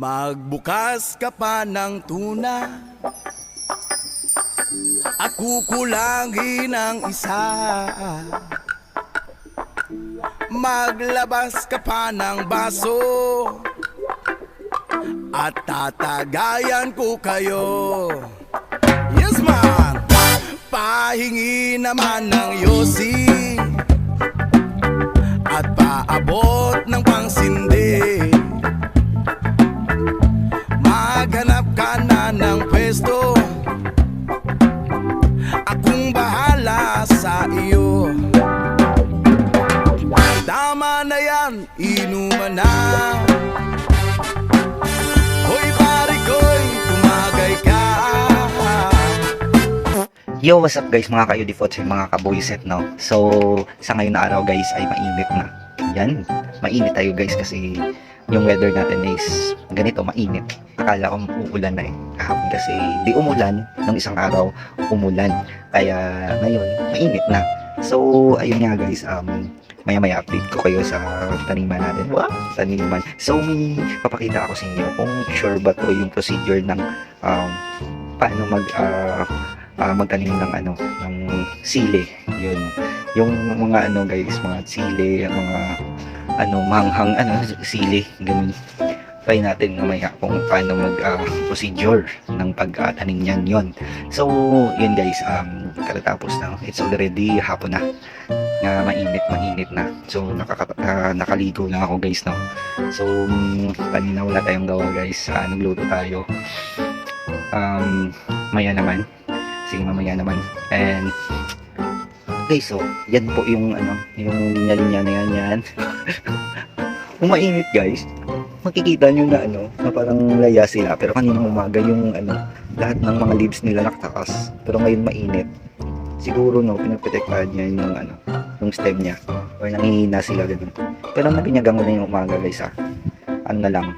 Magbukas ka pa ng tuna at kukulangin ang isa. Maglabas ka pa ng baso at tatagayan ko kayo. Yes man! Pahingi naman ng yosi at paabot ng pangsindi. Maghanap ka na ng pwesto, akong bahala sa iyo. Tama na yan, inuman na. Hoy pare ko'y tumagay ka. Yo, what's up guys, mga ka-UDFOTS and mga ka-boyset, no? So, sa ngayon na araw guys ay mainit na. Yan, mainit tayo guys kasi yung weather natin is ganito, mainit. Akala ko uulan na eh. Kahapon kasi di umulan, nung isang araw umulan. Kaya ngayon, mainit na. So, ayun nga guys, maya-maya update ko kayo sa taniman natin. Wow! Taniman. So, may papakita ako sa inyo kung sure ba to yung procedure ng paano magtanim ng ng sili. Yun. Yung mga guys, mga sili, mga manghang sili, ganun. Try natin mamaya kung paano procedure ng pagtanim niyan yon. So, yun guys, katatapos na, it's already hapon na. Mainit na. So, nakaligo lang ako guys, no. So, kanina wala tayong gawa guys. Nagluto tayo. Maya naman. Sige, mamaya naman. And okay, so yan po yung yung linya-linya na yan. Kung mainit guys, makikita nyo na na parang laya sila. Pero kaninang umaga yung lahat ng mga leaves nila nakataas. Pero ngayon mainit. Siguro pinaprotektahan niya yung yung stem niya. Or nangihina sila ganun. Pero napinyagan ko na yung umaga guys na lang.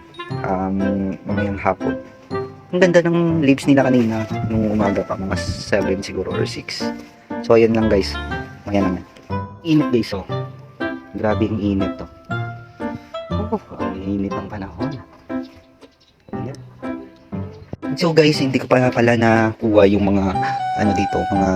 Mamayang hapon. Ang ganda ng leaves nila kanina nung umaga pa, mga 7 siguro or 6. So ayan lang guys, maya naman. Init guys, grabe yung init to. Ang init ng panahon. Ayan. So guys, hindi ko pala nakuha yung mga dito, mga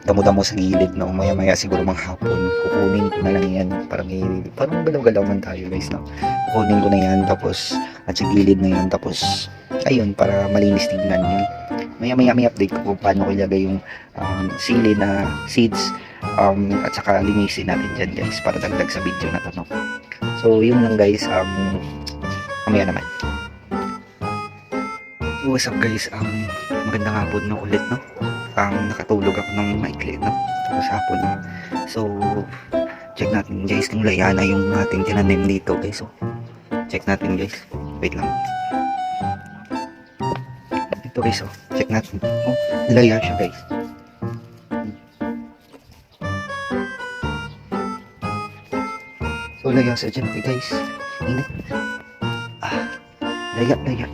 damo-damo sa gilid, no. Maya-maya siguro mga hapon kukunin ko na lang yan. Parang galaw-galaw man tayo guys, no. Kukunin ko na yan, tapos at sa gilid na yan, tapos ayun, para malinis tignan yun. Maya-maya may update ko kung paano ko ilagay yung sili na seeds, at saka linisin natin dyan guys para dagdag sa video na to, no? So yun lang guys, mamaya naman. So what's up guys, magandang hapon na ulit, no? Nakatulog ako ng maikli, no? Tapos hapon, no? So check natin guys kung laya na yung ating tinanim dito guys. So check natin guys, wait lang. Ito guys, check natin. Laya siya guys. So laya siya dyan guys. Init. Laya.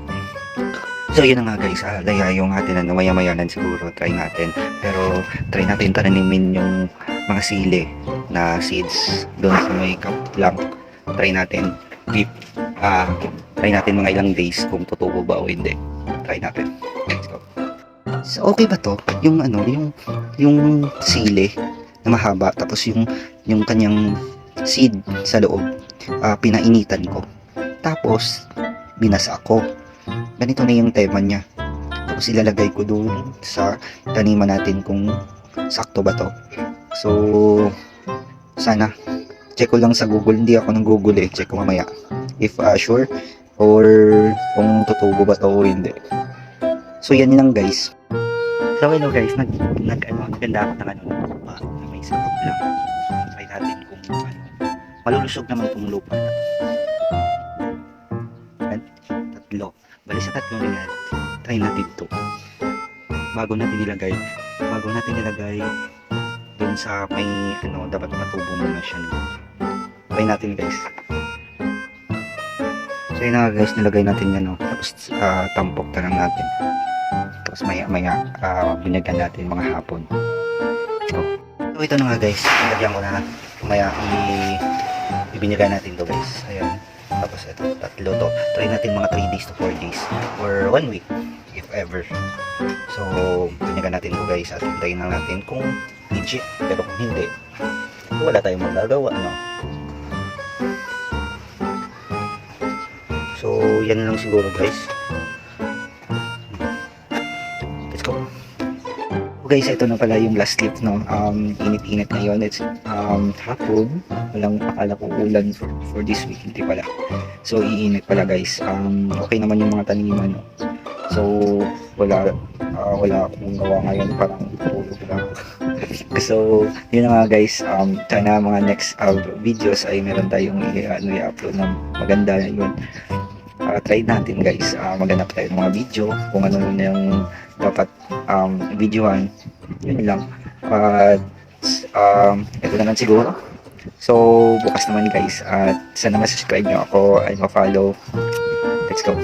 So yun na nga guys, laya yung atin maya-mayanan siguro. Try natin. Pero try natin tanimin yung mga sili na seeds doon sa may cup lang. Try natin. Try natin mga ilang days kung tutubo ba o hindi. Try natin. Let's go. So, okay ba to? Yung yung sili na mahaba, tapos yung kanyang seed sa loob, pinainitan ko. Tapos binasa ko. Ganito na yung tema niya. Tapos ilalagay ko doon sa taniman natin kung sakto ba to. So, sana check ko lang sa Google. Hindi ako ng Google eh. Check ko mamaya if sure or kung tutubo ba to o hindi. So yan lang guys. So hello guys, naganda ako ng lupa na may sakop lang. Try natin kung malulusog naman itong lupa na tatlo. Bali sa tatlo na yan, try natin ito. Bago natin ilagay dun sa may dapat matubo muna siya. Try natin guys. So yun na guys, nilagay natin yan, tapos tampok na lang natin. Tapos maya binagyan natin mga hapon. So ito na nga guys, nilagyan ko na. Maya ibinigay natin to guys. Ayan. Tapos ito, tatlo to. Try natin mga 3 days to 4 days or 1 week if ever. So, pinyagan natin ito guys at hintayin na natin kung legit. Pero kung hindi, wala tayong magagawa, no? So, yan lang siguro guys. Let's go. Guys, ito na pala yung last clip, no? Init-init ngayon. It's hapon. Walang akala ko ulan for this week. Hindi pala. So, iinit pala guys. Okay naman yung mga taniman, no? So, wala akong gawa ngayon. Parang tulog lang. So, yun na nga guys. Sana mga next videos ay meron tayong i-upload ng maganda yun. Try natin guys. Maghanap tayo ng mga video kung ano na yung dapat videoan. Yun lang. At ito naman siguro. So, bukas naman guys. At sana ma-subscribe nyo ako ay ma-follow. Let's go.